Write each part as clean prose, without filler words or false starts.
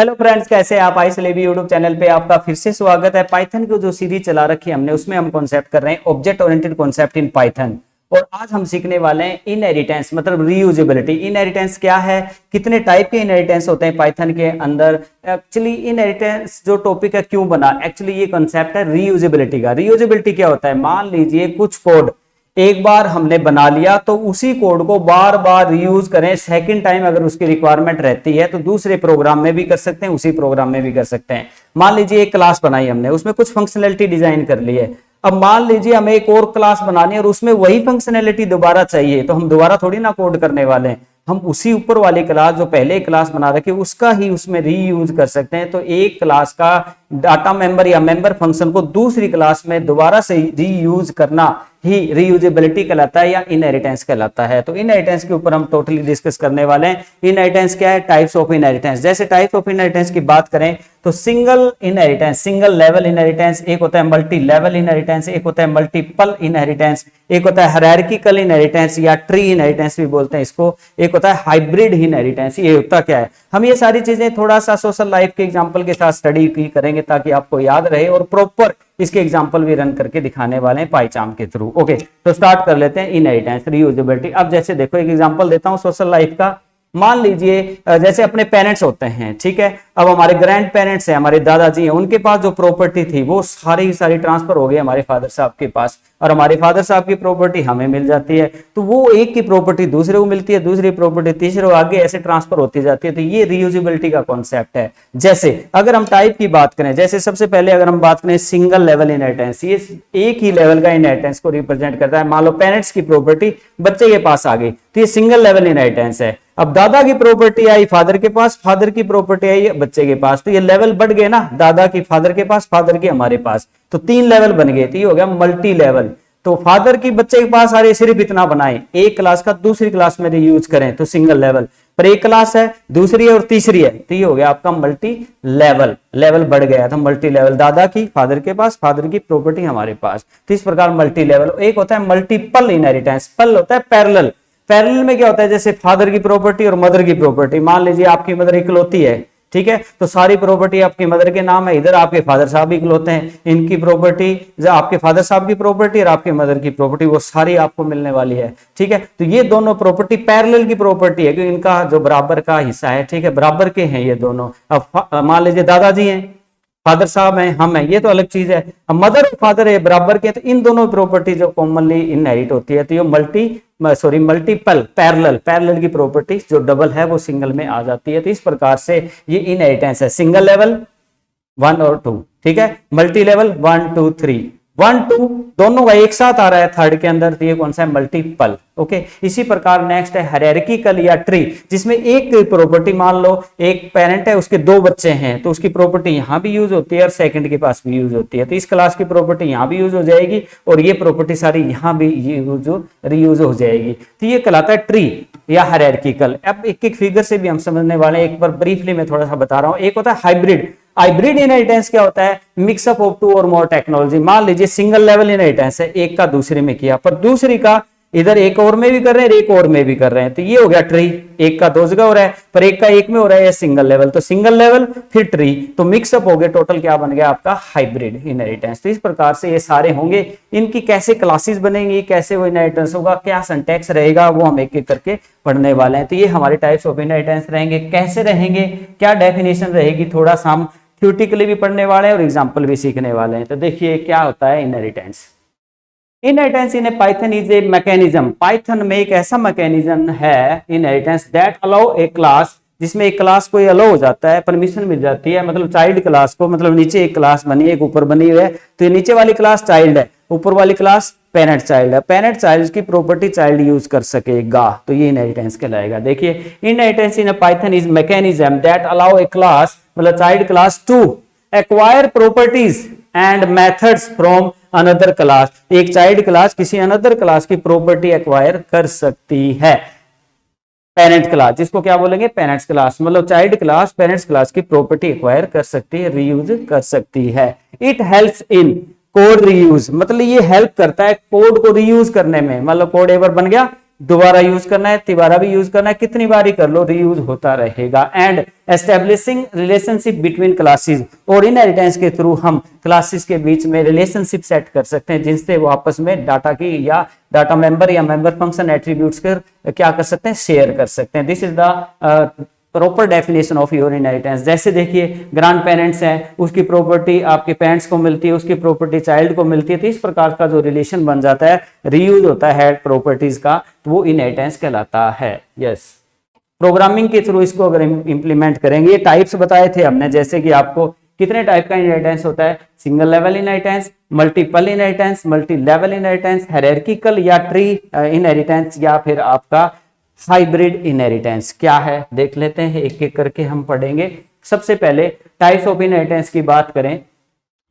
Hello friends, कैसे आप? आई syllable YouTube channel पे आपका फिर से स्वागत है। पाइथन की जो सीरीज चला रखी है हमने, उसमें हम कॉन्सेप्ट कर रहे हैं object oriented concept in Python. और आज हम सीखने वाले हैं इनहेरिटेंस, मतलब रीयूजेबिलिटी। इनहेरिटेंस क्या है, कितने टाइप के इनहेरिटेंस होते हैं पाइथन के अंदर। एक्चुअली इनहेरिटेंस जो टॉपिक है क्यों बना, एक्चुअली ये कॉन्सेप्ट है रीयूजेबिलिटी का। रीयूजेबिलिटी क्या होता है, मान लीजिए कुछ कोड एक बार हमने बना लिया तो उसी कोड को बार बार रीयूज करें। सेकंड टाइम अगर उसकी रिक्वायरमेंट रहती है तो दूसरे प्रोग्राम में भी कर सकते हैं, उसी प्रोग्राम में भी कर सकते हैं। मान लीजिए एक क्लास बनाई हमने, उसमें कुछ फंक्शनैलिटी डिजाइन कर ली है। अब मान लीजिए हमें एक और क्लास बनानी है और उसमें वही फंक्शनैलिटी दोबारा चाहिए, तो हम दोबारा थोड़ी ना कोड करने वाले हैं। हम उसी ऊपर वाली क्लास जो पहले क्लास बना रखी उसका ही उसमें रीयूज कर सकते हैं। तो एक क्लास का डाटा मेंबर या मेंबर फंक्शन को दूसरी क्लास में दोबारा से रीयूज करना ही रीयूजेबिलिटी कहलाता है या इनहेरिटेंस कहलाता है। तो इनहेरिटेंस के ऊपर हम टोटली डिस्कस करने वाले हैं। इनहेरिटेंस क्या है, टाइप्स ऑफ इनहेरिटेंस। जैसे टाइप्स ऑफ इनहेरिटेंस की बात करें तो single inheritance, single level inheritance, एक होता है मल्टी लेवल इनहेरिटेंस, एक होता है मल्टीपल इनहेरिटेंस, एक होता है हायरार्किकल इनहेरिटेंस या ट्री इनहेरिटेंस भी बोलते हैं इसको, एक होता है हाइब्रिड इनहेरिटेंस। ये होता क्या है, हम ये सारी चीजें थोड़ा सा सोशल लाइफ के एग्जांपल के साथ स्टडी की करेंगे ताकि आपको याद रहे, और प्रॉपर इसके एग्जांपल भी रन करके दिखाने वाले हैं पाइचार्म के थ्रू। ओके, तो स्टार्ट कर लेते हैं इनहेरिटेंस, रीयूजेबिलिटी। अब जैसे देखो एक एग्जांपल देता हूं सोशल लाइफ का। मान लीजिए जैसे अपने पेरेंट्स होते हैं, ठीक है। अब हमारे ग्रैंड पेरेंट्स हैं, हमारे दादाजी हैं, उनके पास जो प्रॉपर्टी थी वो सारी ही सारी ट्रांसफर हो गई हमारे फादर साहब के पास, और हमारे फादर साहब की प्रॉपर्टी हमें मिल जाती है। तो वो एक की प्रॉपर्टी दूसरे को मिलती है, दूसरी प्रॉपर्टी तीसरे को, आगे ऐसे ट्रांसफर होती जाती है। तो ये रीयूजेबिलिटी का कॉन्सेप्ट है। जैसे अगर हम टाइप की बात करें, जैसे सबसे पहले अगर हम बात करें सिंगल लेवल इनहेरिटेंस, ये एक ही लेवल का इनहेरिटेंस को रिप्रेजेंट करता है। मान लो पेरेंट्स की प्रॉपर्टी बच्चे के पास आ गई तो ये सिंगल लेवल इनहेरिटेंस है। अब दादा की प्रॉपर्टी आई फादर के पास, फादर की प्रॉपर्टी आई बच्चे के पास, तो ये लेवल बढ़ गए ना, दादा की फादर के पास, फादर की हमारे पास, तो 3 लेवल बन गए। तो ये हो गया मल्टी लेवल। तो फादर की बच्चे के पास आ रही, सिर्फ इतना बनाए, एक क्लास का दूसरी क्लास में यूज करें तो सिंगल लेवल, पर एक क्लास है, दूसरी है और तीसरी है, तो ये हो गया आपका मल्टी लेवल। लेवल बढ़ गया था, मल्टी लेवल, दादा की फादर के पास, फादर की प्रॉपर्टी हमारे पास। तो इस प्रकार मल्टी लेवल। एक होता है मल्टीपल इनहेरिटेंस, पल होता है पैरेलल। पैरेलल में क्या होता है, जैसे फादर की प्रॉपर्टी और मदर की प्रॉपर्टी। मान लीजिए आपकी मदर इकलौती है, ठीक है, तो सारी प्रॉपर्टी आपकी मदर के नाम है, इधर आपके फादर साहब भी इकलौते हैं, इनकी प्रॉपर्टी, आपके फादर साहब की प्रॉपर्टी और आपके मदर की प्रॉपर्टी, वो सारी आपको मिलने वाली है, ठीक है। तो ये दोनों प्रॉपर्टी पैरेलल की प्रॉपर्टी है, क्योंकि इनका जो बराबर का हिस्सा है, ठीक है, बराबर के हैं ये दोनों। अब मान लीजिए दादाजी हैं, फादर साहब हैं, हम हैं, ये तो अलग चीज है। अब मदर और फादर है बराबर के, तो इन दोनों प्रॉपर्टी जो कॉमनली इनहेरिट होती है, तो ये मल्टीपल पैरेलल की प्रॉपर्टी जो डबल है वो सिंगल में आ जाती है। तो इस प्रकार से ये इनहेरिटेंस है। सिंगल लेवल 1 और 2, ठीक है, मल्टी लेवल 1 2 3, 1 2 दोनों का एक साथ आ रहा है थर्ड के अंदर, तो ये कौन सा है, मल्टीपल। ओके, इसी प्रकार नेक्स्ट है हायरार्किकल या ट्री, जिसमें एक प्रॉपर्टी, मान लो एक पेरेंट है, उसके 2 बच्चे हैं, तो उसकी प्रॉपर्टी यहां भी यूज होती है और सेकंड के पास भी यूज होती है। तो इस क्लास की प्रॉपर्टी यहां भी यूज हो जाएगी और ये प्रॉपर्टी सारी यहां भी रीयूज हो जाएगी। तो ये कहलाता है ट्री या हायरार्किकल। अब एक एक फिगर से भी हम समझने वाले हैं, एक बार ब्रीफली मैं थोड़ा सा बता रहा हूं। एक होता है हाइब्रिड। हाइब्रिड इनहेरिटेंस क्या होता है, मिक्सअप ऑफ 2 और मोर टेक्नोलॉजी। मान लीजिए सिंगल लेवल इनहेरिटेंस है, एक का दूसरे में किया, पर दूसरी का इधर एक और में भी कर रहे हैं, एक और में भी कर रहे हैं, तो ये हो गया ट्री। एक का 2 जगह हो रहा है, पर एक का एक में हो रहा है, सिंगल लेवल, तो सिंगल लेवल फिर ट्री, तो मिक्सअप हो गए, टोटल क्या बन गया आपका, हाइब्रिड इनहेरिटेंस। तो इस प्रकार से ये सारे होंगे। इनकी कैसे क्लासेस बनेंगी, कैसे वो इनहेरिटेंस होगा, क्या सिंटैक्स रहेगा, वो हम एक एक करके पढ़ने वाले हैं। तो ये हमारे टाइप्स ऑफ इनहेरिटेंस रहेंगे। कैसे रहेंगे, क्या डेफिनेशन रहेगी, थोड़ा सा हम थ्योरेटिकली भी पढ़ने वाले हैं और एग्जाम्पल भी सीखने वाले हैं। तो देखिए क्या होता है inheritance. Inheritance in Python is a mechanism. Python में एक ऐसा मैकेनिज्म है inheritance that allow a class, जिसमें एक क्लास को अलाउ हो जाता है, परमिशन मिल जाती है, मतलब चाइल्ड क्लास को, मतलब नीचे एक क्लास बनी है, एक ऊपर बनी हुई है, तो ये नीचे वाली क्लास चाइल्ड है, ऊपर वाली क्लास पेरेंट चाइल्ड है। पेरेंट चाइल्ड की प्रॉपर्टी चाइल्ड यूज कर सकेगा, तो ये इनहेरिटेंस कहलाएगा। देखिए inheritance in Python is mechanism that allow a class, मतलब child class, to acquire properties and methods from another class. एक चाइल्ड क्लास किसी अनदर क्लास की प्रॉपर्टी एक्वायर कर सकती है। पेरेंट क्लास, जिसको क्या बोलेंगे, पेरेंट्स क्लास, मतलब चाइल्ड क्लास पेरेंट्स क्लास की प्रॉपर्टी एक्वायर कर सकती है, रीयूज कर सकती है। It helps in code reuse, मतलब ये हेल्प करता है कोड को रीयूज करने में। मतलब कोड एक बार बन गया, दोबारा यूज करना है, तिबारा भी यूज करना है, कितनी बार ही कर लो, रीयूज होता रहेगा। And establishing relationship between classes, और इनहेरिटेंस के थ्रू हम क्लासेस के बीच में रिलेशनशिप सेट कर सकते हैं जिनसे वो आपस में डाटा की या डाटा मेंबर या मेंबर फंक्शन एट्रीब्यूट्स कर क्या कर सकते हैं, शेयर कर सकते हैं। This is the proper definition of your inheritance. जैसे देखिए ग्रैंड पेरेंट्स हैं, उसकी प्रॉपर्टी आपके पेरेंट्स को मिलती है, उसकी प्रॉपर्टी चाइल्ड को मिलती है, तो इस प्रकार का जो रिलेशन बन जाता है, रीयूज होता है प्रॉपर्टीज का, तो वो इनहेरिटेंस कहलाता है। यस, प्रोग्रामिंग के थ्रू इसको अगर इंप्लीमेंट करेंगे, ये टाइप्स बताए थे हमने, जैसे कि आपको कितने टाइप का इनहेरिटेंस होता है, single level inheritance, multiple inheritance, multi level inheritance, hierarchical या ट्री इनहेरिटेंस, या फिर आपका हाइब्रिड इनहेरिटेंस। क्या है देख लेते हैं, एक एक करके हम पढ़ेंगे। सबसे पहले टाइप्स ऑफ इनहेरिटेंस की बात करें,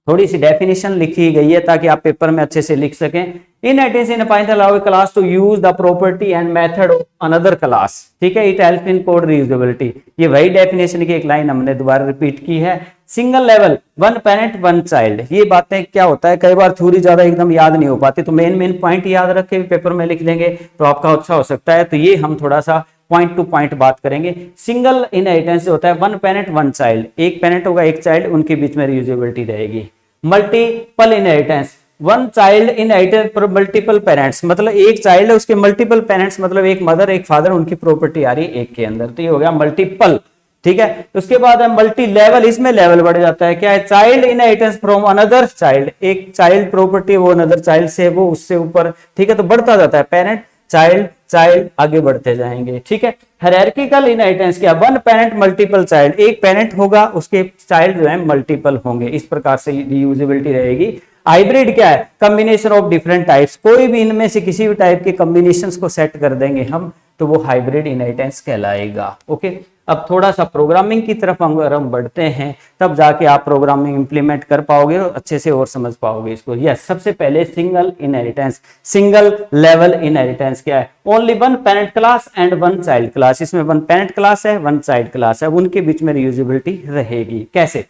थोड़ी सी डेफिनेशन लिखी गई है ताकि आप पेपर में अच्छे से लिख सकें। Inheritance in Python allow a class to use the property and method of another class. ठीक है, it helps in code reusability. ये वही डेफिनेशन की एक लाइन हमने दोबारा रिपीट की है। Single level, one parent one child, ये बातें क्या होता है, कई बार थ्योरी ज्यादा एकदम याद नहीं हो पाती, तो मेन पॉइंट याद रख के पेपर में लिख देंगे तो आपका अच्छा हो सकता है। तो ये हम थोड़ा सा पॉइंट टू पॉइंट बात करेंगे। सिंगल इनहेरिटेंस होता है वन पेरेंट वन चाइल्ड, एक पेरेंट होगा एक चाइल्ड, उनके बीच में रीयूजेबिलिटी रहेगी। Multiple inheritance, one child inherited for multiple parents, मतलब एक चाइल्ड है उसके मल्टीपल पेरेंट्स, मतलब एक मदर एक फादर, उनकी प्रॉपर्टी आ रही है एक के अंदर, तो ये हो गया मल्टीपल। ठीक है, उसके बाद है मल्टी लेवल, इसमें लेवल बढ़ जाता है, क्या है, child inheritance from another child, एक चाइल्ड प्रॉपर्टी वो अनदर चाइल्ड से वो उससे ऊपर, ठीक है, तो बढ़ता जाता है, पेरेंट चाइल्ड चाइल्ड आगे बढ़ते जाएंगे। ठीक है, हायरार्किकल इनहेरिटेंस क्या, वन पेरेंट मल्टीपल चाइल्ड, एक पेरेंट होगा उसके चाइल्ड जो है मल्टीपल होंगे, इस प्रकार से रीयूजेबिलिटी रहेगी। हाइब्रिड क्या है, कॉम्बिनेशन ऑफ डिफरेंट टाइप्स, कोई भी इनमें से किसी भी टाइप के कॉम्बिनेशंस को सेट कर देंगे हम, तो वो हाइब्रिड इनहेरिटेंस कहलाएगा। ओके, अब थोड़ा सा प्रोग्रामिंग की तरफ अगर हम बढ़ते हैं, तब जाके आप प्रोग्रामिंग इंप्लीमेंट कर पाओगे और अच्छे से और समझ पाओगे इसको। यस, सबसे पहले single inheritance, single level inheritance क्या है, only one parent class and one child class, इसमें वन पेरेंट क्लास है वन चाइल्ड क्लास है, उनके बीच में रीयूजेबिलिटी रहेगी। कैसे,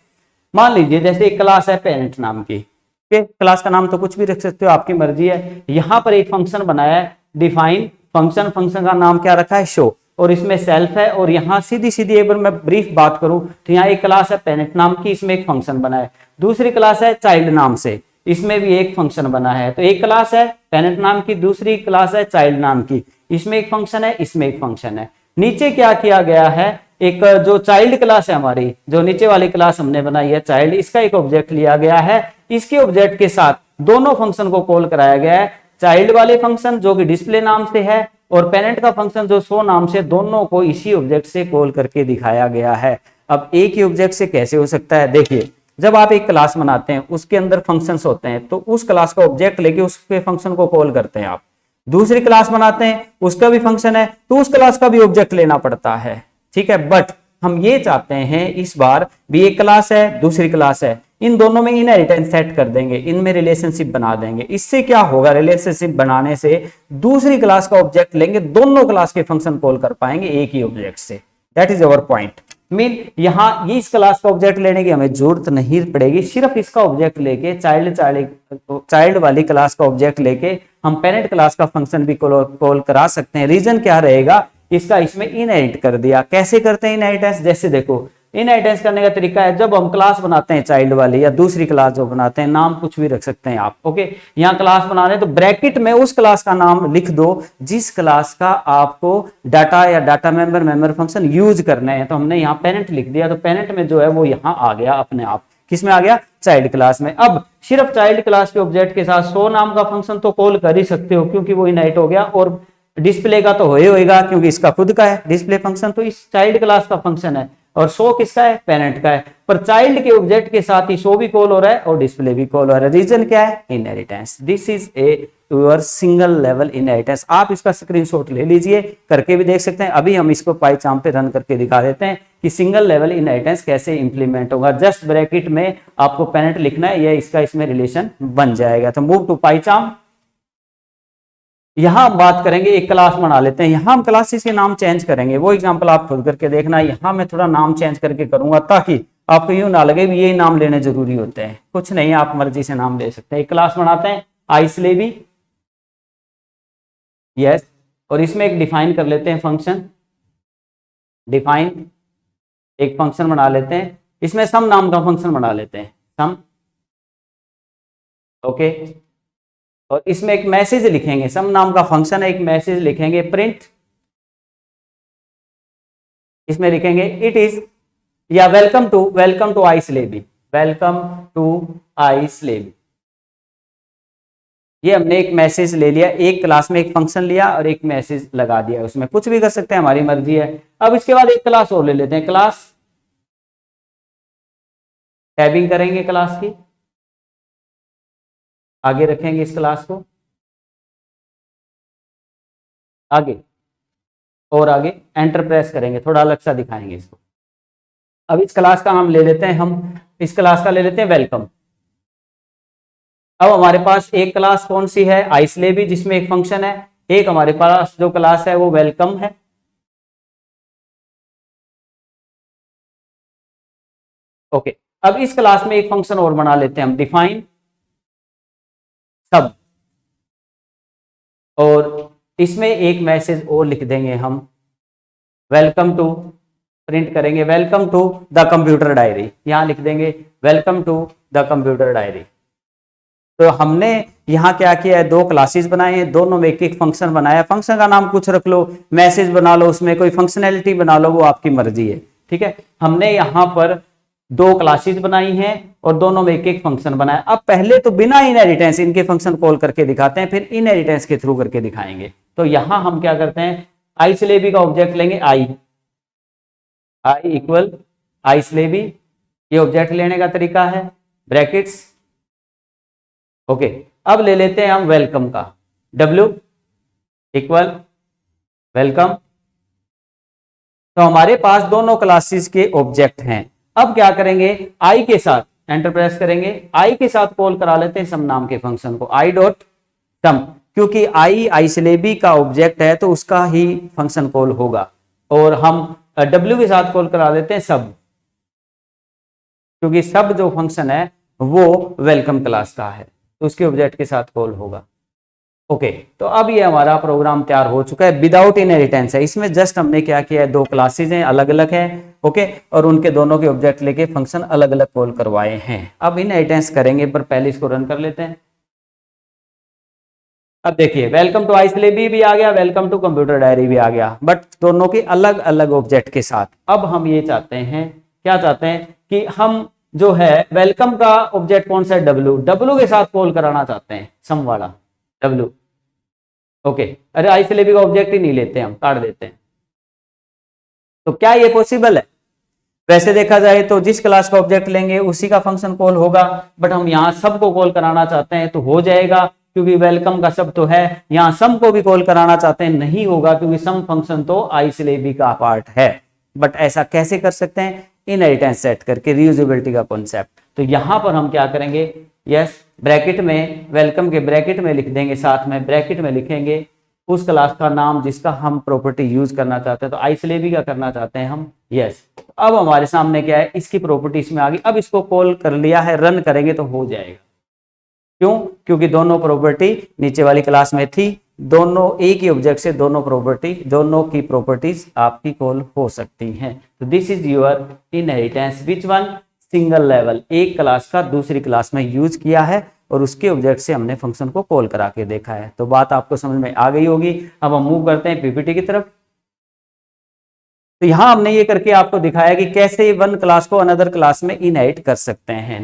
मान लीजिए जैसे एक क्लास है पेरेंट नाम की, क्लास का नाम तो कुछ भी रख सकते हो, आपकी मर्जी है। यहां पर एक फंक्शन बनाया है डिफाइन फंक्शन, फंक्शन का नाम क्या रखा है, शो, और इसमें सेल्फ है, और यहाँ सीधी सीधी एक बार मैं ब्रीफ बात करूं तो यहाँ एक क्लास है पेरेंट नाम की, इसमें एक फंक्शन बना है, दूसरी क्लास है चाइल्ड नाम से, इसमें भी एक फंक्शन बना है। तो एक क्लास है पेरेंट नाम की, दूसरी क्लास है चाइल्ड नाम की, इसमें एक फंक्शन है, इसमें एक फंक्शन है। नीचे क्या किया गया है, एक जो चाइल्ड क्लास है हमारी, जो नीचे वाली क्लास हमने बनाई है चाइल्ड, इसका एक ऑब्जेक्ट लिया गया है, इसके ऑब्जेक्ट के साथ दोनों फंक्शन को कॉल कराया गया है, चाइल्ड वाले फंक्शन जो कि डिस्प्ले नाम से है और पेरेंट का फंक्शन जो शो नाम से, दोनों को इसी ऑब्जेक्ट से कॉल करके दिखाया गया है। अब एक ही ऑब्जेक्ट से कैसे हो सकता है, देखिए जब आप एक क्लास बनाते हैं उसके अंदर फंक्शंस होते हैं, तो उस क्लास का ऑब्जेक्ट लेके उसके फंक्शन को कॉल करते हैं आप। दूसरी क्लास बनाते हैं उसका भी फंक्शन है, तो उस क्लास का भी ऑब्जेक्ट लेना पड़ता है। ठीक है, बट हम ये चाहते हैं इस बार भी एक क्लास है दूसरी क्लास है, इन दोनों में इनहेरिटेंस सेट कर देंगे, इनमें रिलेशनशिप बना देंगे। इससे क्या होगा, रिलेशनशिप बनाने से दूसरी क्लास का ऑब्जेक्ट लेंगे, दोनों क्लास के फंक्शन कॉल कर पाएंगे एक ही ऑब्जेक्ट से। That is our point. Mean यहाँ इस क्लास का ऑब्जेक्ट लेने की हमें जरूरत नहीं पड़ेगी, सिर्फ इसका ऑब्जेक्ट लेके चाइल्ड वाली क्लास का ऑब्जेक्ट लेके हम पेरेंट क्लास का फंक्शन भी कॉल करा सकते हैं। रीजन क्या रहेगा, इसका इसमें इनहेरिट कर दिया। कैसे करते हैं इनहेरिटेंस, जैसे देखो इनहेरिटेंस करने का तरीका है, जब हम क्लास बनाते हैं चाइल्ड वाली या दूसरी क्लास जो बनाते हैं, नाम कुछ भी रख सकते हैं आप। ओके, यहाँ क्लास बना रहे हैं तो ब्रैकेट में उस क्लास का नाम लिख दो जिस क्लास का आपको डाटा या डाटा मेंबर फंक्शन यूज करना है। तो हमने यहाँ पेरेंट लिख दिया, तो पेरेंट में जो है वो यहाँ आ गया अपने आप, किसमें आ गया, चाइल्ड क्लास में। अब सिर्फ चाइल्ड क्लास के ऑब्जेक्ट के साथ शो नाम का फंक्शन तो कॉल कर ही सकते हो क्योंकि वो इनहेरिट हो गया, और डिस्प्ले का तो होएगा क्योंकि इसका खुद का है डिस्प्ले फंक्शन, तो इस चाइल्ड क्लास का फंक्शन है, और शो किसका है, पेरेंट का है। पर चाइल्ड के ऑब्जेक्ट के साथ ही शो भी कॉल हो रहा है और डिस्प्ले भी कॉल हो रहा है। रीजन क्या है, inheritance. This is a your single level inheritance. आप इसका स्क्रीनशॉट ले लीजिए, करके भी देख सकते हैं। अभी हम इसको पाइथन पे रन करके दिखा देते हैं कि सिंगल लेवल इनहेरिटेंस कैसे इंप्लीमेंट होगा। जस्ट ब्रैकेट में आपको पेरेंट लिखना है, यह इसका इसमें रिलेशन बन जाएगा। तो मूव टू पाइथन। यहां हम बात करेंगे, एक क्लास बना लेते हैं, यहां हम क्लासेस के नाम चेंज करेंगे, वो एग्जांपल आप खुद करके देखना। यहां मैं थोड़ा नाम चेंज करके करूंगा ताकि आपको यूं ना लगे भी ये नाम लेने जरूरी होते हैं, कुछ नहीं, आप मर्जी से नाम ले सकते हैं। एक क्लास बनाते हैं आइसलेबी, यस, और इसमें एक डिफाइन कर लेते हैं फंक्शन, डिफाइन एक फंक्शन बना लेते हैं, इसमें सम नाम का फंक्शन बना लेते हैं, सम। ओके, और इसमें एक मैसेज लिखेंगे, सम नाम का फंक्शन है, एक मैसेज लिखेंगे प्रिंट, इसमें लिखेंगे इट इज या welcome to I slaby, welcome to I slaby. ये हमने एक मैसेज ले लिया, एक क्लास में एक फंक्शन लिया और एक मैसेज लगा दिया, उसमें कुछ भी कर सकते हैं, हमारी मर्जी है। अब इसके बाद एक क्लास और ले लेते हैं, क्लास टैबिंग करेंगे क्लास की, आगे रखेंगे इस क्लास को, आगे और आगे एंटर प्रेस करेंगे, थोड़ा अलग सा दिखाएंगे इसको। अब इस क्लास का नाम ले लेते हैं हम, इस क्लास का ले लेते हैं वेलकम। अब हमारे पास एक क्लास कौन सी है, आइसलेबी, जिसमें एक फंक्शन है, एक हमारे पास जो क्लास है वो वेलकम है। ओके, अब इस क्लास में एक फंक्शन और बना लेते हैं हम, डिफाइन सब, और इसमें एक मैसेज और लिख देंगे हम, वेलकम टू, प्रिंट करेंगे welcome to the computer diary, यहां लिख देंगे welcome to the computer diary. तो हमने यहाँ क्या किया है, दो क्लासेस बनाए हैं, दोनों में एक एक फंक्शन बनाया, फंक्शन का नाम कुछ रख लो, मैसेज बना लो, उसमें कोई फंक्शनैलिटी बना लो, वो आपकी मर्जी है, ठीक है। हमने यहाँ पर दो क्लासेस बनाई हैं और दोनों में एक एक फंक्शन बनाया। अब पहले तो बिना इनहेरिटेंस इनके फंक्शन कॉल करके दिखाते हैं, फिर इनहेरिटेंस के थ्रू करके दिखाएंगे। तो यहां हम क्या करते हैं, आई स्लेबी का ऑब्जेक्ट लेंगे, आई इक्वल आई स्लेबी, ये ऑब्जेक्ट लेने का तरीका है, ब्रैकेट्स। ओके, अब ले लेते हैं हम वेलकम का, डब्ल्यू इक्वल वेलकम। तो हमारे पास दोनों क्लासेस के ऑब्जेक्ट हैं। अब क्या करेंगे, आई के साथ एंटर प्रेस करेंगे, आई के साथ कॉल करा लेते हैं सम नाम के फंक्शन को, आई डॉट सम, क्योंकि आई आइसलेबी का ऑब्जेक्ट है तो उसका ही फंक्शन कॉल होगा। और हम डब्ल्यू के साथ कॉल करा लेते हैं सब, क्योंकि सब जो फंक्शन है वो वेलकम क्लास का है, तो उसके ऑब्जेक्ट के साथ कॉल होगा। ओके, तो अब ये हमारा प्रोग्राम तैयार हो चुका है, विदाउट इनहेरिटेंस है। इसमें जस्ट हमने क्या किया है, दो क्लासेज हैं, अलग अलग हैं, ओके, और उनके दोनों के ऑब्जेक्ट लेके फंक्शन अलग अलग कॉल करवाए हैं। अब इनहेरिटेंस करेंगे, पर पहले इसको रन कर लेते हैं। अब देखिए, वेलकम टू आइसलेबी भी आ गया, वेलकम टू कंप्यूटर डायरी भी आ गया, बट दोनों के अलग अलग ऑब्जेक्ट के साथ। अब हम ये चाहते हैं, क्या चाहते हैं कि हम जो है वेलकम का ऑब्जेक्ट कौन सा है, डब्ल्यू के साथ कॉल कराना चाहते हैं, सम वाला डब्ल्यू। ओके, अरे आइसलेबी का ऑब्जेक्ट ही नहीं लेते, हम काट देते हैं। तो क्या ये पॉसिबल है? वैसे देखा जाए तो जिस क्लास का ऑब्जेक्ट लेंगे उसी का फंक्शन कॉल होगा, बट हम यहाँ सबको कॉल कराना चाहते हैं तो हो जाएगा, क्योंकि वेलकम का सब तो है। यहाँ सम को भी कॉल कराना चाहते हैं, नहीं होगा, क्योंकि सम फंक्शन तो आइसलेबी का पार्ट है। बट ऐसा कैसे कर सकते हैं, इनहेरिटेंस सेट करके, रीयूजेबिलिटी का कॉन्सेप्ट। तो यहां पर हम क्या करेंगे, यस, ब्रैकेट में वेलकम के ब्रैकेट में लिख देंगे, साथ में ब्रैकेट में लिखेंगे उस क्लास का नाम जिसका हम प्रॉपर्टी यूज करना चाहते हैं। तो आइसलेबी का करना चाहते हैं हम, यस। अब हमारे सामने क्या है, इसकी प्रॉपर्टी इसमें आ गई। अब इसको कॉल कर लिया है, रन करेंगे तो हो जाएगा। क्यों? क्योंकि दोनों प्रॉपर्टी नीचे वाली क्लास में थी, दोनों एक ही ऑब्जेक्ट से दोनों की प्रॉपर्टीज आपकी कॉल हो सकती हैं। तो this is your inheritance, which one, single level, एक क्लास का दूसरी क्लास में यूज किया है और उसके ऑब्जेक्ट से हमने फंक्शन को कॉल करा के देखा है। तो बात आपको समझ में आ गई होगी। अब हम मूव करते हैं पीपीटी की तरफ। तो यहां हमने ये करके आपको दिखाया कि कैसे वन क्लास को अनदर क्लास में इनहेरिट कर सकते हैं।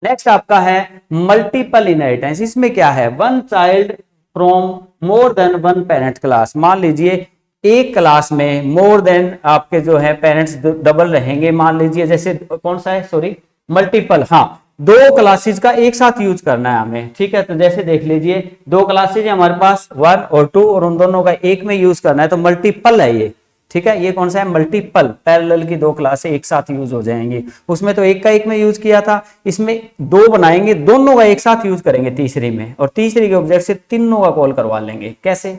नेक्स्ट आपका है मल्टीपल इनहेरिटेंस। इसमें क्या है, one child from more than one parent class. मान लीजिए एक क्लास में मोर देन आपके जो है पेरेंट्स डबल रहेंगे। मान लीजिए जैसे कौन सा है, सॉरी, मल्टीपल, हाँ, दो क्लासेस का एक साथ यूज करना है हमें, ठीक है। तो जैसे देख लीजिए, दो क्लासेज है हमारे पास, 1 और 2, और उन दोनों का एक में यूज करना है, तो मल्टीपल है ये, ठीक है। ये कौन सा है, मल्टीपल, पैरेलल की दो क्लासें एक साथ यूज हो जाएंगी। उसमें तो एक का एक में यूज किया था, इसमें दो बनाएंगे, दोनों का एक साथ यूज करेंगे तीसरी में, और तीसरी के ऑब्जेक्ट से तीनों का कॉल करवा लेंगे। कैसे,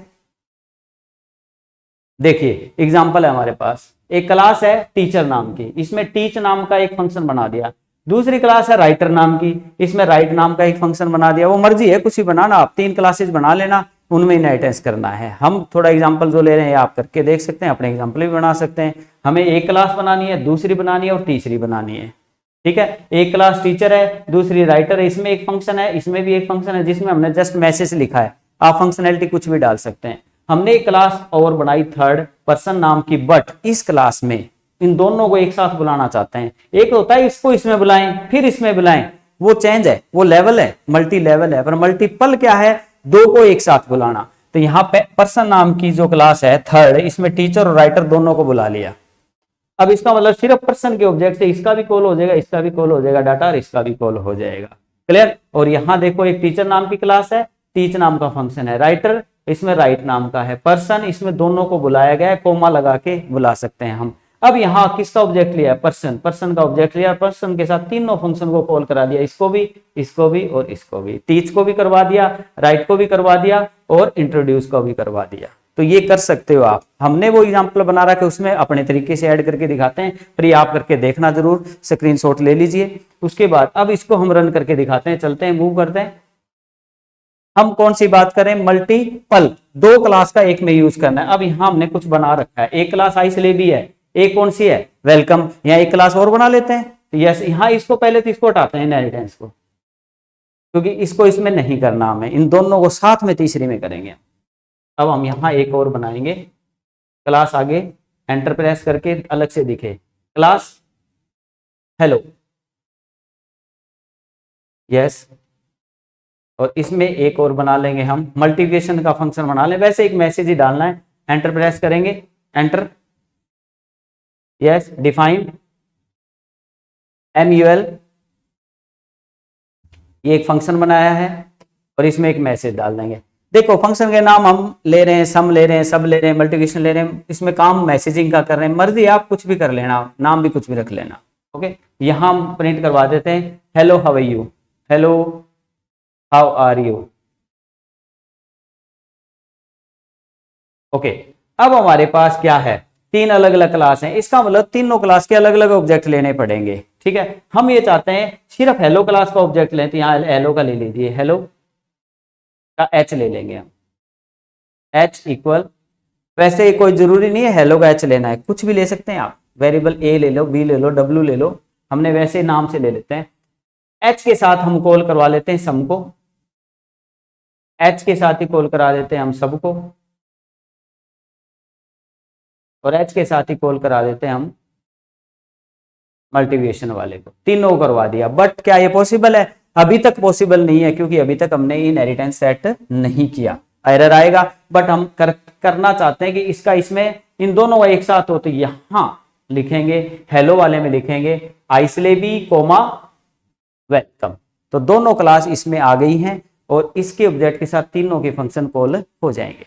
देखिए एग्जांपल है हमारे पास, एक क्लास है टीचर नाम की, इसमें टीच नाम का एक फंक्शन बना दिया। दूसरी क्लास है राइटर नाम की, इसमें राइट नाम का एक फंक्शन बना दिया। वो मर्जी है कुछ भी बनाना, आप 3 क्लासेस बना लेना, उनमें इनहेरिटेंस करना है। हम थोड़ा एग्जांपल जो ले रहे हैं आप करके देख सकते हैं, अपने एग्जांपल भी बना सकते हैं। हमें एक क्लास बनानी है, दूसरी बनानी है और तीसरी बनानी है। ठीक है, एक क्लास टीचर है, दूसरी राइटर है, इसमें एक फंक्शन है, इसमें भी एक फंक्शन है जिसमें हमने जस्ट मैसेज लिखा है। आप फंक्शनैलिटी कुछ भी डाल सकते हैं। हमने एक क्लास और बनाई थर्ड पर्सन नाम की, बट इस क्लास में इन दोनों को एक साथ बुलाना चाहते हैं। एक होता है इसको इसमें बुलाएं फिर इसमें बुलाएं, वो चेंज है, वो लेवल है, मल्टी लेवल है। पर मल्टीपल क्या है, दो को एक साथ बुलाना। तो यहाँ पे पर्सन नाम की जो क्लास है थर्ड, इसमें टीचर और राइटर दोनों को बुला लिया। अब इसका मतलब सिर्फ पर्सन के ऑब्जेक्ट से इसका भी कॉल हो जाएगा, इसका भी कॉल हो जाएगा डाटा, और इसका भी कॉल हो जाएगा। क्लियर। और यहाँ देखो एक टीचर नाम की क्लास है, टीच नाम का फंक्शन है, राइटर इसमें राइट नाम का है, पर्सन इसमें दोनों को बुलाया गया है, कोमा लगा के बुला सकते हैं हम। अब यहाँ किसका ऑब्जेक्ट लिया है, पर्सन, पर्सन का ऑब्जेक्ट लिया, पर्सन के साथ तीनों फंक्शन को कॉल करा दिया, इसको भी और इसको भी। टीच को भी करवा दिया, राइट को भी करवा दिया और इंट्रोड्यूस को भी करवा दिया। तो ये कर सकते हो आप। हमने वो एग्जांपल बना रखा है, उसमें अपने तरीके से ऐड करके दिखाते हैं, फिर ये आप करके देखना जरूर, स्क्रीनशॉट ले लीजिए। उसके बाद अब इसको हम रन करके दिखाते हैं, चलते हैं, मूव करते हैं। हम कौन सी बात करें, मल्टीपल, दो क्लास का एक में यूज करना है। अब यहाँ हमने कुछ बना रखा है, एक क्लास आइसोलेबी है, एक कौन सी है, वेलकम। यहाँ एक क्लास और बना लेते हैं। तो यस, यहाँ इसको पहले तो इसको हटाते हैं इनहेरिटेंस को, क्योंकि इसको इसमें नहीं करना, हमें इन दोनों को साथ में तीसरी में करेंगे। अब हम यहाँ एक और बनाएंगे क्लास, आगे एंटर प्रेस करके अलग से दिखे, क्लास हेलो, यस। और इसमें एक और बना लेंगे हम, मल्टीप्लिकेशन का फंक्शन बना लें, वैसे एक मैसेज ही डालना है। एंटर प्रेस करेंगे, एंटर, यस, डिफाइन MUL, ये एक फंक्शन बनाया है और इसमें एक मैसेज डाल देंगे। देखो फंक्शन के नाम हम ले रहे हैं, सम ले रहे हैं, सब ले रहे हैं, मल्टीप्लिकेशन ले रहे हैं, इसमें काम मैसेजिंग का कर रहे हैं, मर्जी आप कुछ भी कर लेना, नाम भी कुछ भी रख लेना। ओके, यहां हम प्रिंट करवा देते हैं, hello how are you, hello how are you. Okay, अब हमारे पास क्या है, तीन अलग अलग क्लास हैं, इसका मतलब तीनों क्लास के अलग अलग ऑब्जेक्ट लेने पड़ेंगे। ठीक है, हम ये चाहते हैं सिर्फ हेलो क्लास का ऑब्जेक्ट लें, तो यहाँ हेलो का ले लीजिए, हेलो का H ले लेंगे हम, H इक्वल, वैसे कोई जरूरी नहीं है हेलो का H लेना है, कुछ भी ले सकते हैं आप, वेरिएबल A ले लो, B ले लो, W ले लो, हमने वैसे नाम से ले लेते हैं। H के साथ हम कॉल करवा लेते हैं सम को, H के साथ ही कॉल करा देते हैं हम सब को, और H के साथ ही कॉल करा देते हैं हम मल्टीप्लिकेशन वाले को, तीनों करवा दिया। बट क्या ये पॉसिबल है, अभी तक पॉसिबल नहीं है, क्योंकि अभी तक हमने इनहेरिटेंस सेट नहीं किया, एरर आएगा। बट हम करना चाहते हैं कि इसका इसमें इन दोनों का एक साथ हो, तो यहां लिखेंगे हेलो वाले में लिखेंगे आइसलेबी कोमा वेलकम, तो दोनों क्लास इसमें आ गई हैं और इसके ऑब्जेक्ट के साथ तीनों के फंक्शन कॉल हो जाएंगे।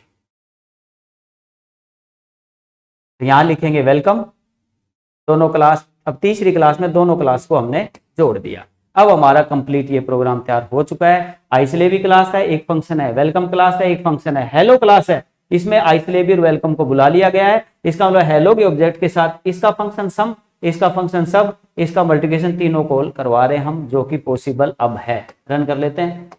तो यहां लिखेंगे वेलकम, दोनों क्लास, अब तीसरी क्लास में दोनों क्लास को हमने जोड़ दिया। अब हमारा कंप्लीट ये प्रोग्राम तैयार हो चुका है। आइसोलेबी क्लास का एक फंक्शन है, वेलकम क्लास का एक फंक्शन है, हेलो क्लास है, इसमें आइसोलेबी और वेलकम को बुला लिया गया है। इसका मतलब हेलो के ऑब्जेक्ट के साथ इसका फंक्शन सम, इसका फंक्शन सब, इसका मल्टीप्लिकेशन, तीनों कॉल करवा रहे हैं हम, जो कि पॉसिबल अब है। रन कर लेते हैं,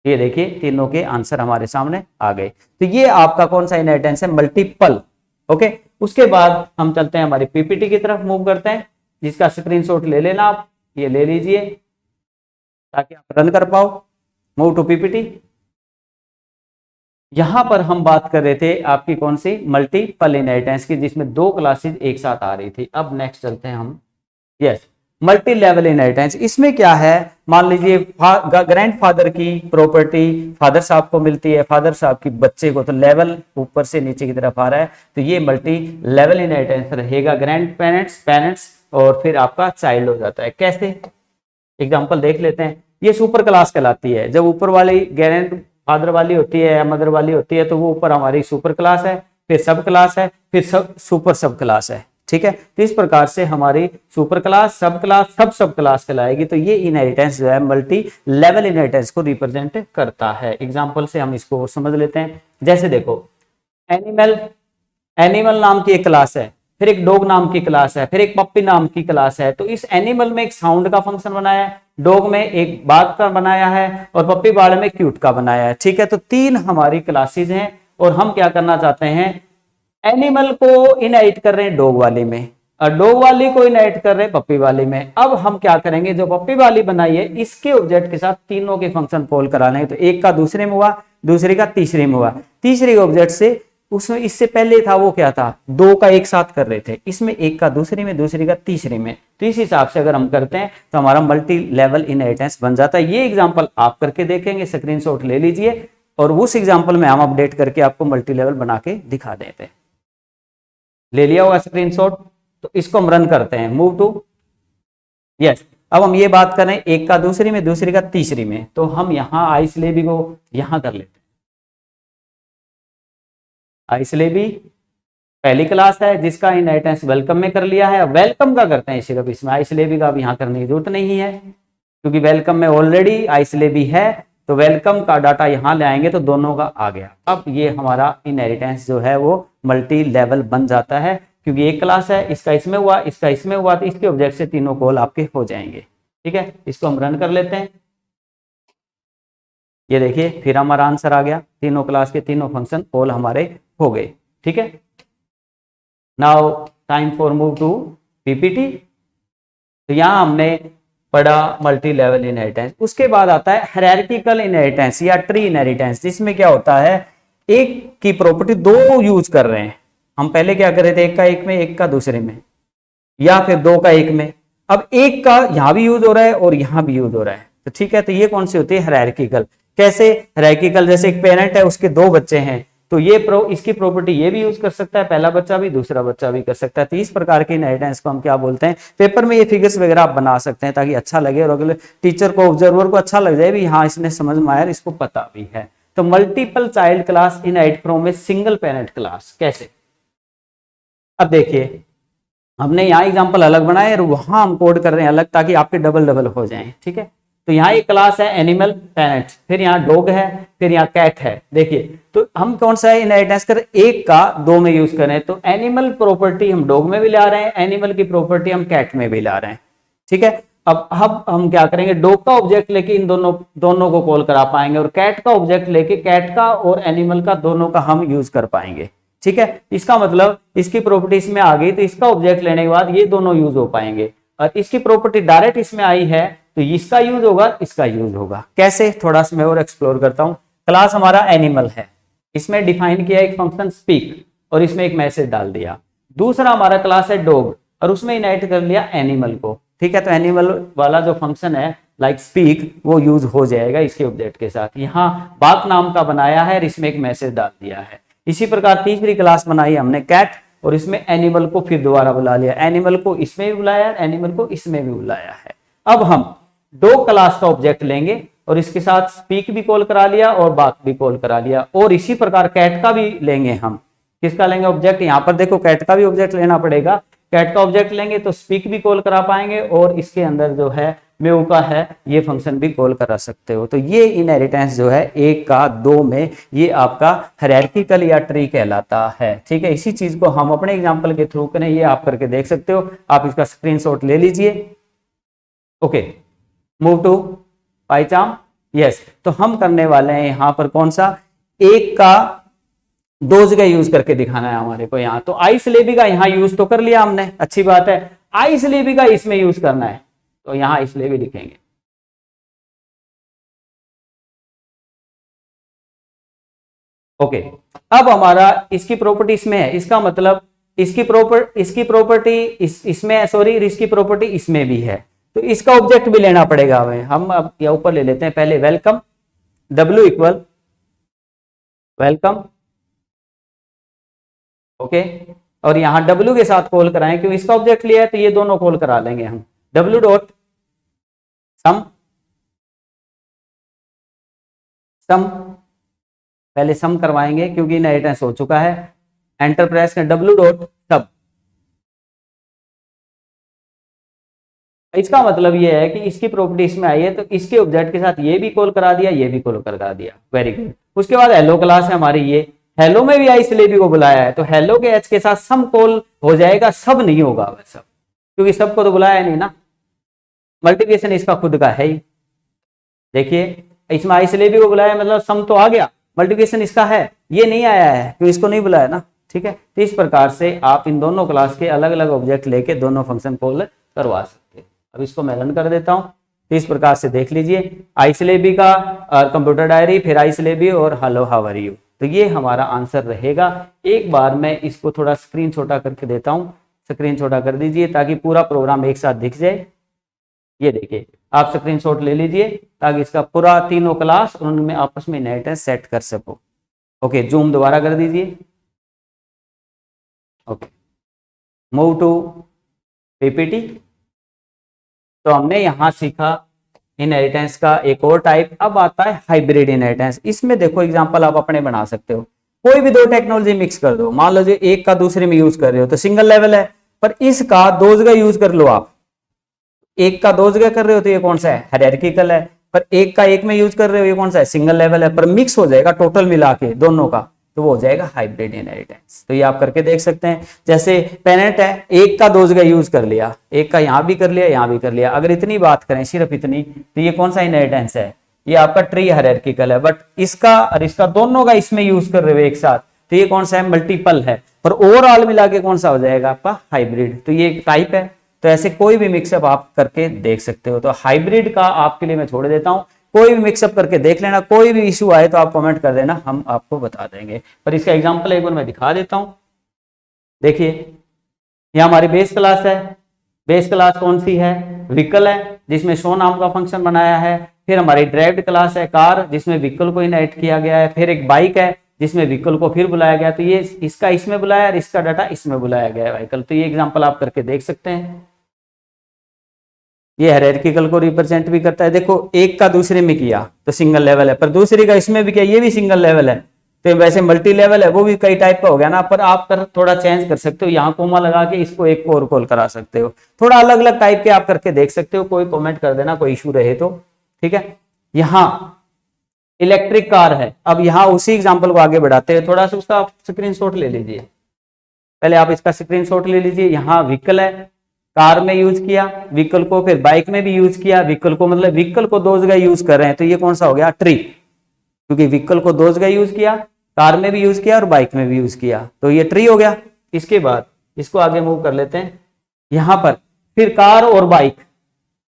ये देखिए तीनों के आंसर हमारे सामने आ गए। तो ये आपका कौन सा इनहेरिटेंस है, मल्टीपल। ओके, उसके बाद हम चलते हैं हमारी पीपीटी की तरफ, मूव करते हैं, जिसका स्क्रीनशॉट ले लेना आप, ये ले लीजिए ताकि आप रन कर पाओ। Move to PPT. यहां पर हम बात कर रहे थे आपकी कौन सी, मल्टीपल इनहेरिटेंस की, जिसमें दो क्लासेस एक साथ आ रही थी। अब नेक्स्ट चलते हैं हम, यस, मल्टी लेवल इनहेरिटेंस। इसमें क्या है, मान लीजिए ग्रैंडफादर की प्रॉपर्टी फादर साहब को मिलती है, फादर साहब की बच्चे को, तो लेवल ऊपर से नीचे की तरफ आ रहा है, तो ये मल्टी लेवल इनहेरिटेंस रहेगा। ग्रैंड पेरेंट्स, पेरेंट्स और फिर आपका चाइल्ड हो जाता है। कैसे, एग्जांपल देख लेते हैं। ये सुपर क्लास कहलाती है, जब ऊपर वाली ग्रैंड फादर वाली होती है या मदर वाली होती है, तो वो ऊपर हमारी सुपर क्लास है, फिर सब क्लास है, फिर सुपर सब क्लास है। ठीक है, तो इस प्रकार से हमारी सुपर क्लास, सब क्लास, सब क्लास कहलाएगी। तो ये इनहेरिटेंस जो है मल्टी लेवल इनहेरिटेंस को रिप्रेजेंट करता है। एग्जांपल से हम इसको समझ लेते हैं। जैसे देखो, एनिमल नाम की एक क्लास है, फिर एक डॉग नाम की क्लास है, फिर एक पप्पी नाम की क्लास है। तो इस एनिमल में एक साउंड का फंक्शन बनाया है, डॉग में एक बार्क का बनाया है और पप्पी वाले में क्यूट का बनाया है। ठीक है, तो 3 हमारी क्लासेस हैं और हम क्या करना चाहते हैं, एनिमल को इनहेरिट कर रहे हैं डॉग वाले में और डॉग वाली को इनहेरिट कर रहे हैं पप्पी वाली में। अब हम क्या करेंगे, जो पप्पी वाली बनाई है इसके ऑब्जेक्ट के साथ तीनों के फंक्शन कॉल करा लेंगे। तो एक का दूसरे में हुआ, दूसरे का तीसरे में हुआ, तीसरे ऑब्जेक्ट से उसमें इससे पहले था वो क्या था, 2 का एक साथ कर रहे थे, इसमें एक का दूसरे में, दूसरे का तीसरे में। तो इस हिसाब से अगर हम करते हैं तो हमारा मल्टी लेवल इनहेरिटेंस बन जाता है। ये एग्जांपल आप करके देखेंगे, स्क्रीनशॉट ले लीजिए और उस एग्जांपल में हम अपडेट करके आपको मल्टी लेवल बना के दिखा देते हैं। ले लिया होगा स्क्रीनशॉट, तो इसको हम रन करते हैं, मूव टू यस। अब हम ये बात करें एक का दूसरी में, दूसरी का तीसरी में, तो हम यहाँ आइसलेबी को यहां कर लेते हैं। आइसलेबी पहली क्लास है जिसका इनहेरिटेंस वेलकम में कर लिया है। वेलकम का करते हैं सिर्फ, इसमें आइसलेबी का अब यहाँ करने की जरूरत नहीं है क्योंकि वेलकम में ऑलरेडी आइसलेबी है। तो वेलकम का डाटा यहाँ ले आएंगे तो दोनों का आ गया। अब ये हमारा इनहेरिटेंस जो है वो मल्टी लेवल बन जाता है क्योंकि एक क्लास है, इसका इसमें हुआ, इसका इसमें हुआ, तो इसके ऑब्जेक्ट से तीनों कॉल आपके हो जाएंगे। ठीक है, इसको हम रन कर लेते हैं। ये देखिए फिर हमारा आंसर आ गया, तीनों क्लास के तीनों फंक्शन कॉल हमारे हो गए। ठीक है, now time for move to PPT. तो यहाँ हमने पढ़ा मल्टी लेवल इनहेरिटेंस। उसके बाद आता है हायरार्किकल इनहेरिटेंस या ट्री इनहेरिटेंस, जिसमें क्या होता है एक की प्रॉपर्टी 2 यूज कर रहे हैं। हम पहले क्या कर रहे थे, एक का एक में, एक का दूसरे में, या फिर 2 का एक में। अब एक का यहां भी यूज हो रहा है और यहां भी यूज हो रहा है। तो ठीक है, तो ये कौन सी होती है, हायरार्किकल। कैसे हायरार्किकल, जैसे एक पेरेंट है उसके 2 बच्चे हैं तो ये इसकी प्रॉपर्टी ये भी यूज कर सकता है, पहला बच्चा भी दूसरा बच्चा भी कर सकता है। तो इस प्रकार के इनहेरिटेंस को हम क्या बोलते हैं, पेपर में ये फिगर्स वगैरह आप बना सकते हैं ताकि अच्छा लगे और अगले टीचर को, ऑब्जर्वर को अच्छा लग जाए भी हाँ इसने समझ में आया, इसको पता भी है। तो multiple child class inherit from a single parent class कैसे। अब देखिए हमने यहाँ एग्जाम्पल अलग बनाए और वहां हम कोड कर रहे हैं अलग ताकि आपके डबल डबल हो जाएं। ठीक है, तो यहाँ एक क्लास है एनिमल पेरेंट, फिर यहाँ डॉग है, फिर यहाँ कैट है। देखिए तो हम कौन सा इनहेरिटेंस करें, एक का 2 में यूज करें। तो एनिमल प्रॉपर्टी हम डॉग में भी ला रहे हैं, एनिमल की प्रॉपर्टी हम कैट में भी ला रहे हैं। ठीक है, अब हम क्या करेंगे, डॉग का ऑब्जेक्ट लेके इन दोनों को कॉल करा पाएंगे और कैट का ऑब्जेक्ट लेके कैट का और एनिमल का दोनों का हम यूज कर पाएंगे। ठीक है, इसका मतलब इसकी प्रॉपर्टी इसमें आ गई तो इसका ऑब्जेक्ट लेने के बाद ये दोनों यूज हो पाएंगे और इसकी प्रॉपर्टी डायरेक्ट इसमें आई है तो इसका यूज होगा, इसका यूज होगा। कैसे, थोड़ा सा मैं और एक्सप्लोर करता हूं। क्लास हमारा एनिमल है, इसमें डिफाइन किया एक फंक्शन स्पीक और इसमें एक मैसेज डाल दिया। दूसरा हमारा क्लास है डॉग और उसमें इनहेरिट कर लिया एनिमल को। ठीक है, तो एनिमल वाला जो फंक्शन है लाइक स्पीक वो यूज हो जाएगा इसके ऑब्जेक्ट के साथ। यहाँ बात नाम का बनाया है और इसमें एक मैसेज डाल दिया है। इसी प्रकार तीसरी क्लास बनाई हमने कैट और इसमें एनिमल को फिर दोबारा बुला लिया, एनिमल को इसमें भी बुलाया, एनिमल को इसमें भी बुलाया है। अब हम 2 क्लास का ऑब्जेक्ट लेंगे और इसके साथ स्पीक भी कॉल करा लिया और बात भी कॉल करा लिया और इसी प्रकार कैट का भी लेंगे हम। किसका लेंगे ऑब्जेक्ट, यहाँ पर देखो कैट का भी ऑब्जेक्ट लेना पड़ेगा। कैट का ऑब्जेक्ट लेंगे तो स्पीक भी कॉल करा पाएंगे और इसके अंदर जो है म्यू का है ये फंक्शन भी कॉल करा सकते हो। तो ये इनहेरिटेंस जो है 1 का 2 में ये आपका हायरार्किकल या ट्री कहलाता है। ठीक है, इसी चीज को हम अपने एग्जांपल के थ्रू करें, ये आप करके देख सकते हो। आप इसका स्क्रीनशॉट ले लीजिए। Okay, move to PyCharm. Yes, तो हम करने वाले हैं यहाँ पर कौन सा, 1 का 2 जगह यूज करके दिखाना है हमारे को। यहाँ तो आइसलेबी का यहाँ यूज तो कर लिया हमने, अच्छी बात है। आइसलेबी का इसमें यूज करना है तो यहाँ इसलिए भी लिखेंगे। ओके, अब हमारा इसकी प्रॉपर्टी इसमें है, इसका मतलब इसकी प्रॉपर्टी इसमें है, सॉरी इसकी प्रॉपर्टी इसमें भी है तो इसका ऑब्जेक्ट भी लेना पड़ेगा हमें। हम अब या ऊपर ले लेते हैं पहले welcome, W equal welcome. Okay, और यहां W के साथ कॉल कराएं क्योंकि इसका ऑब्जेक्ट लिया है तो ये दोनों कॉल करा लेंगे हम। W डॉट सम, सम पहले सम करवाएंगे क्योंकि इनहेरिटेंस हो चुका है। एंटर प्रेस करें, W डॉट सब। इसका मतलब ये है कि इसकी प्रॉपर्टी इसमें आई है तो इसके ऑब्जेक्ट के साथ ये भी कॉल करा दिया, ये भी कॉल करा दिया। Very good. उसके बाद हेलो क्लास है हमारी ये, हेलो में भी आई सिलेबी को बुलाया है, तो हेलो के एच के साथ सम कॉल हो जाएगा, सब नहीं होगा वैसा, क्योंकि सबको तो बुलाया नहीं ना, मल्टीप्लिकेशन इसका खुद का है ही। देखिए इसमें आई सिलेबी को बुलाया मतलब सम तो आ गया, मल्टीप्लिकेशन इसका है, ये नहीं आया है क्योंकि इसको नहीं बुलाया ना। ठीक है, तो इस प्रकार से आप इन दोनों क्लास के अलग अलग ऑब्जेक्ट लेके दोनों फंक्शन कॉल करवा सकते हैं। अब इसको मैं रन कर देता हूं, तो इस प्रकार से देख लीजिए आई सिलेबी का कंप्यूटर डायरी, फिर आई सिलेबी और हेलो हाउ आर यू, तो ये हमारा आंसर रहेगा। एक बार मैं इसको थोड़ा स्क्रीन छोटा करके देता हूं, स्क्रीन छोटा कर दीजिए ताकि पूरा प्रोग्राम एक साथ दिख जाए। ये देखिए आप स्क्रीनशॉट ले लीजिए ताकि इसका पूरा तीनों क्लास उनमें आपस में इनहेरिटेंस सेट कर सको। ओके, जूम दोबारा कर दीजिए। Okay, move to PPT. तो हमने यहां सीखा इनहेरिटेंस का एक और टाइप। अब आता है हाइब्रिड इनहेरिटेंस। इसमें देखो एग्जांपल आप अपने बना सकते हो, कोई भी दो टेक्नोलॉजी मिक्स कर दो, मान लो जो एक का दूसरे में यूज कर रहे हो तो सिंगल लेवल है, पर इसका दो जगह यूज कर लो आप, एक का दो जगह कर रहे हो तो ये कौन सा है, हायरार्किकल है, पर एक का एक में यूज कर रहे हो ये कौन सा है, सिंगल लेवल है, पर मिक्स हो जाएगा टोटल मिला के दोनों का, तो वो हो जाएगा हाइब्रिड इनहेरिटेंस। तो ये आप करके देख सकते हैं। जैसे पेरेंट है, एक का दो जगह यूज कर लिया, एक का यहां भी कर लिया यहां भी कर लिया, अगर इतनी बात करें सिर्फ इतनी, तो ये कौन सा इनहेरिटेंस है, ये आपका ट्री हायरार्किकल है, बट इसका और इसका दोनों का इसमें यूज कर रहे हो एक साथ, तो ये कौन सा है, मल्टीपल है, पर ओवरऑल मिला के कौन सा हो जाएगा आपका हाइब्रिड। तो ये एक टाइप है। तो ऐसे कोई भी मिक्सअप आप करके देख सकते हो। तो हाइब्रिड का आपके लिए मैं छोड़ देता हूं, कोई भी मिक्सअप करके देख लेना, कोई भी इशू आए तो आप कमेंट कर देना, हम आपको बता देंगे। पर इसका एग्जांपल एक बार मैं दिखा देता हूं। देखिए ये हमारी बेस क्लास है, बेस क्लास कौन सी है, व्हीकल है, जिसमें शो नाम का फंक्शन बनाया है। फिर हमारी ड्राइव्ड क्लास है कार, जिसमें व्हीकल को इनहेरिट किया गया है। फिर एक बाइक है जिसमें व्हीकल को फिर बुलाया गया, तो ये इसका इसमें बुलाया और इसका डाटा इसमें बुलाया गया है व्हीकल। तो ये एग्जांपल आप करके देख सकते हैं। ये हायरार्किकल को रिप्रेजेंट भी करता है। देखो एक का दूसरे में किया तो सिंगल लेवल है, पर दूसरे का इसमें भी किया, ये भी सिंगल लेवल है, तो वैसे मल्टी लेवल है, वो भी कई टाइप का हो गया ना। पर आप कर थोड़ा चेंज कर सकते हो, यहाँ कोमा लगा के इसको एक को और कॉल करा सकते हो, थोड़ा अलग अलग टाइप के आप करके देख सकते हो। कोई कमेंट कर देना कोई इशू रहे तो, ठीक है। यहाँ इलेक्ट्रिक कार है, अब यहाँ उसी एग्जाम्पल को आगे बढ़ाते हैं, थोड़ा सा उसका स्क्रीनशॉट ले लीजिए। पहले आप इसका स्क्रीनशॉट ले लीजिए। यहाँ व्हीकल है, कार में यूज किया व्हीकल को, फिर बाइक में भी यूज किया व्हीकल को, मतलब व्हीकल को दो जगह यूज कर रहे हैं, तो ये कौन सा हो गया, ट्री, क्योंकि व्हीकल को दो जगह यूज किया, कार में भी यूज किया और बाइक में भी यूज किया, तो ये ट्री हो गया। इसके बाद इसको आगे मूव कर लेते हैं। यहां पर फिर कार और बाइक,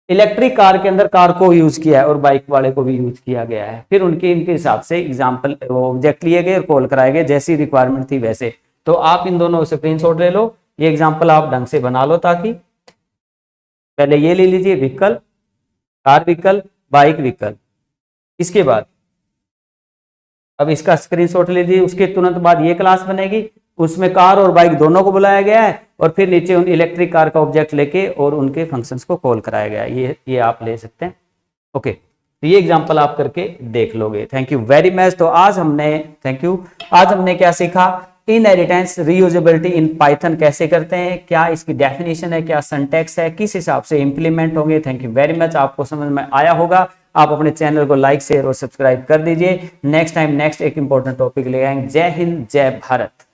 इलेक्ट्रिक कार के अंदर कार को यूज किया है और बाइक वाले को भी यूज किया गया है। फिर उनके इनके हिसाब से एग्जाम्पल ऑब्जेक्ट लिए गए और कॉल कराए गए, जैसी रिक्वायरमेंट थी वैसे। तो आप इन दोनों स्क्रीनशॉट ले लो, ये एग्जाम्पल आप ढंग से बना लो, ताकि पहले ये ले लीजिए vehicle, car vehicle, bike vehicle. इसके बाद अब इसका स्क्रीनशॉट ले लीजिए, उसके तुरंत बाद ये क्लास बनेगी, उसमें कार और बाइक दोनों को बुलाया गया है, और फिर नीचे उन इलेक्ट्रिक कार का ऑब्जेक्ट लेके और उनके फंक्शंस को कॉल कराया गया है। ये आप ले सकते हैं। ओके, तो ये एग्जांपल आप करके देख लोगे। Thank you very much. तो आज हमने क्या सीखा, इनहेरिटेंस रीयूजेबिलिटी इन पाइथन कैसे करते हैं, क्या इसकी डेफिनेशन है, क्या सिंटैक्स है, किस हिसाब से इंप्लीमेंट होंगे। Thank you very much. आपको समझ में आया होगा। आप अपने चैनल को लाइक शेयर और सब्सक्राइब कर दीजिए। नेक्स्ट टाइम नेक्स्ट एक इंपॉर्टेंट टॉपिक ले आएंगे। जय हिंद, जय भारत।